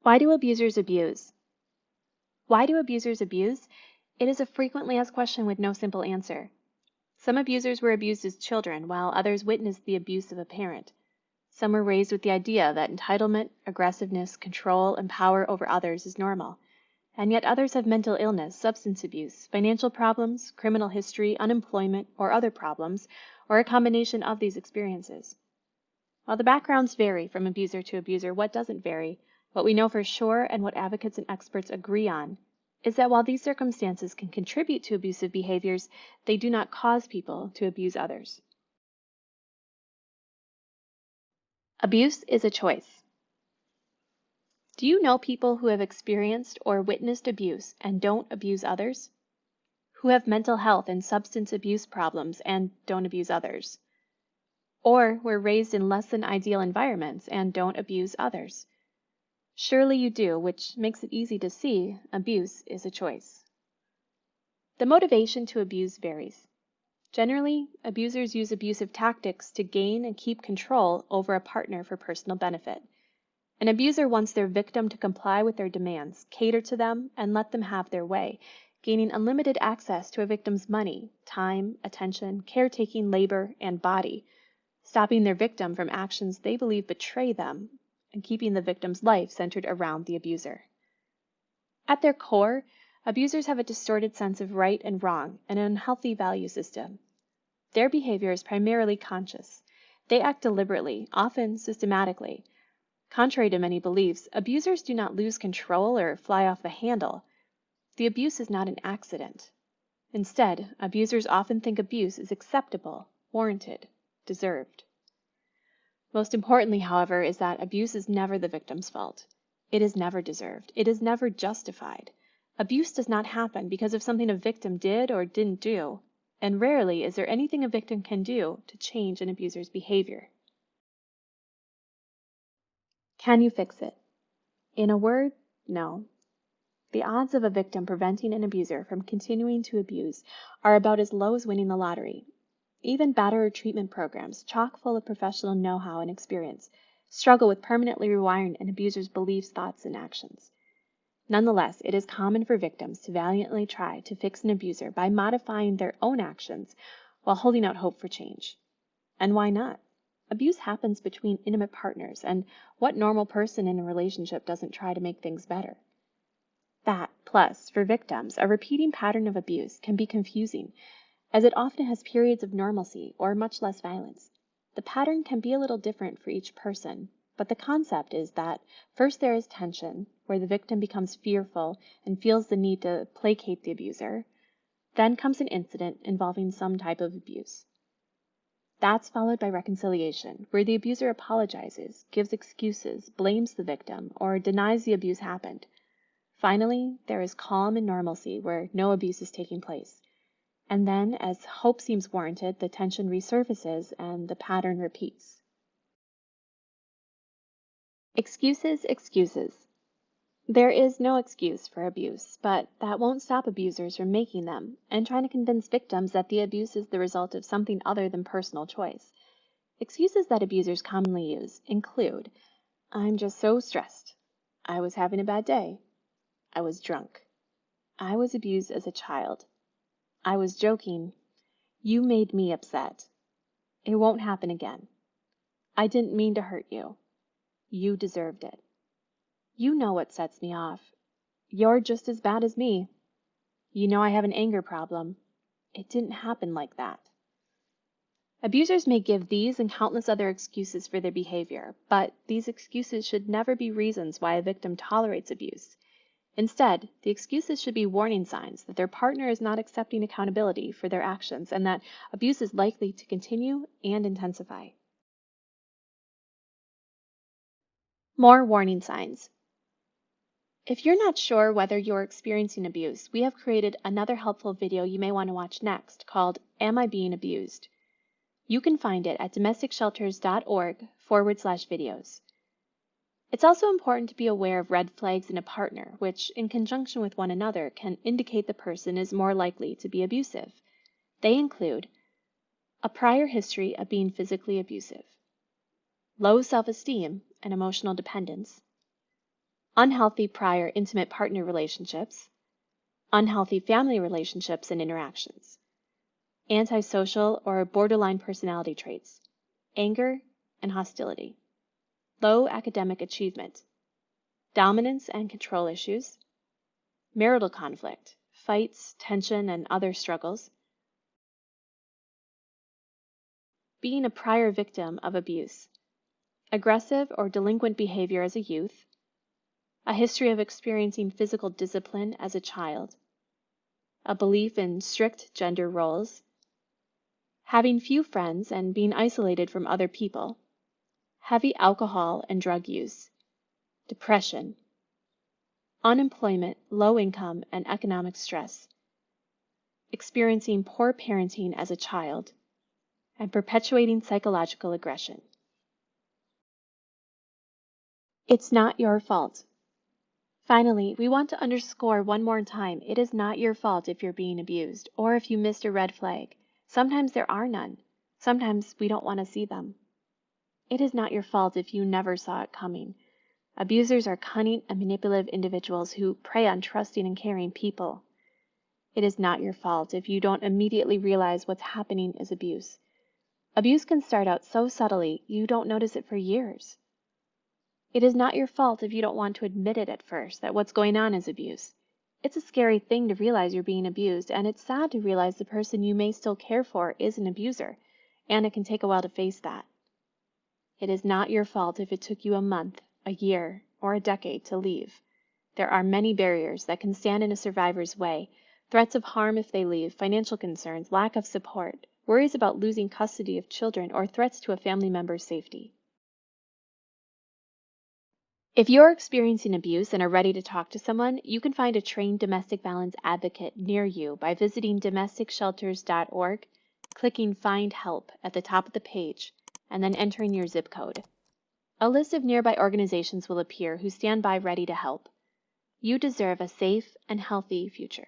Why do abusers abuse? Why do abusers abuse? It is a frequently asked question with no simple answer. Some abusers were abused as children, while others witnessed the abuse of a parent. Some were raised with the idea that entitlement, aggressiveness, control, and power over others is normal. And yet others have mental illness, substance abuse, financial problems, criminal history, unemployment, or other problems, or a combination of these experiences. While the backgrounds vary from abuser to abuser, what doesn't vary, what we know for sure and what advocates and experts agree on, is that while these circumstances can contribute to abusive behaviors, they do not cause people to abuse others. Abuse is a choice. Do you know people who have experienced or witnessed abuse and don't abuse others? Who have mental health and substance abuse problems and don't abuse others? Or were raised in less than ideal environments and don't abuse others? Surely you do, which makes it easy to see abuse is a choice. The motivation to abuse varies. Generally, abusers use abusive tactics to gain and keep control over a partner for personal benefit. An abuser wants their victim to comply with their demands, cater to them, and let them have their way, gaining unlimited access to a victim's money, time, attention, caretaking, labor, and body, stopping their victim from actions they believe betray them, and keeping the victim's life centered around the abuser. At their core, abusers have a distorted sense of right and wrong and an unhealthy value system. Their behavior is primarily conscious. They act deliberately, often systematically. Contrary to many beliefs, abusers do not lose control or fly off the handle. The abuse is not an accident. Instead, abusers often think abuse is acceptable, warranted, deserved. Most importantly, however, is that abuse is never the victim's fault. It is never deserved. It is never justified. Abuse does not happen because of something a victim did or didn't do, and rarely is there anything a victim can do to change an abuser's behavior. Can you fix it? In a word, no. The odds of a victim preventing an abuser from continuing to abuse are about as low as winning the lottery. Even batterer treatment programs, chock full of professional know-how and experience, struggle with permanently rewiring an abuser's beliefs, thoughts, and actions. Nonetheless, it is common for victims to valiantly try to fix an abuser by modifying their own actions while holding out hope for change. And why not? Abuse happens between intimate partners, and what normal person in a relationship doesn't try to make things better? That, plus, for victims, a repeating pattern of abuse can be confusing, as it often has periods of normalcy or much less violence. The pattern can be a little different for each person, but the concept is that first there is tension, where the victim becomes fearful and feels the need to placate the abuser. Then comes an incident involving some type of abuse. That's followed by reconciliation, where the abuser apologizes, gives excuses, blames the victim, or denies the abuse happened. Finally, there is calm and normalcy where no abuse is taking place. And then, as hope seems warranted, the tension resurfaces and the pattern repeats. Excuses, excuses. There is no excuse for abuse, but that won't stop abusers from making them and trying to convince victims that the abuse is the result of something other than personal choice. Excuses that abusers commonly use include, "I'm just so stressed," "I was having a bad day," "I was drunk," "I was abused as a child," "I was joking," "You made me upset," "It won't happen again," "I didn't mean to hurt you," "You deserved it," "You know what sets me off," "You're just as bad as me," "You know I have an anger problem," "It didn't happen like that." Abusers may give these and countless other excuses for their behavior, but these excuses should never be reasons why a victim tolerates abuse. Instead, the excuses should be warning signs that their partner is not accepting accountability for their actions and that abuse is likely to continue and intensify. More warning signs. If you're not sure whether you're experiencing abuse, we have created another helpful video you may want to watch next called "Am I Being Abused?" You can find it at domesticshelters.org/videos. It's also important to be aware of red flags in a partner, which, in conjunction with one another, can indicate the person is more likely to be abusive. They include a prior history of being physically abusive, low self-esteem and emotional dependence, unhealthy prior intimate partner relationships, unhealthy family relationships and interactions, antisocial or borderline personality traits, anger and hostility, low academic achievement, dominance and control issues, marital conflict, fights, tension, and other struggles, being a prior victim of abuse, aggressive or delinquent behavior as a youth, a history of experiencing physical discipline as a child, a belief in strict gender roles, having few friends and being isolated from other people, heavy alcohol and drug use, depression, unemployment, low income, and economic stress, experiencing poor parenting as a child, and perpetuating psychological aggression. It's not your fault. Finally, we want to underscore one more time, it is not your fault if you're being abused, or if you missed a red flag. Sometimes there are none. Sometimes we don't want to see them. It is not your fault if you never saw it coming. Abusers are cunning and manipulative individuals who prey on trusting and caring people. It is not your fault if you don't immediately realize what's happening is abuse. Abuse can start out so subtly you don't notice it for years. It is not your fault if you don't want to admit it at first, that what's going on is abuse. It's a scary thing to realize you're being abused, and it's sad to realize the person you may still care for is an abuser, and it can take a while to face that. It is not your fault if it took you a month, a year, or a decade to leave. There are many barriers that can stand in a survivor's way: threats of harm if they leave, financial concerns, lack of support, worries about losing custody of children, or threats to a family member's safety. If you're experiencing abuse and are ready to talk to someone, you can find a trained domestic violence advocate near you by visiting domesticshelters.org, clicking Find Help at the top of the page, and then entering your zip code. A list of nearby organizations will appear who stand by ready to help. You deserve a safe and healthy future.